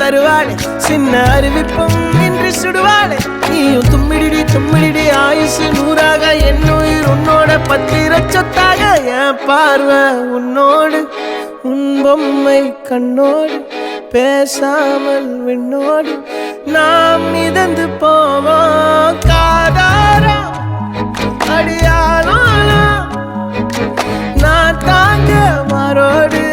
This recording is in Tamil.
தருவாளே சின்ன அறிவிப்பும் இன்று சுடுவாளே நீயும் தும்மிடி தும்மிடி ஆயுசு நூறாக என் உயிர் உன்னோட பத்திர சொத்தாக என் பார்வை உன்னோடு உன் பொம்மை கண்ணோடு பேசாமல் விண்ணோடு நாம் மிதந்து போவோம் காதாரா அடியாளோ நான் தாங்க மாறோடு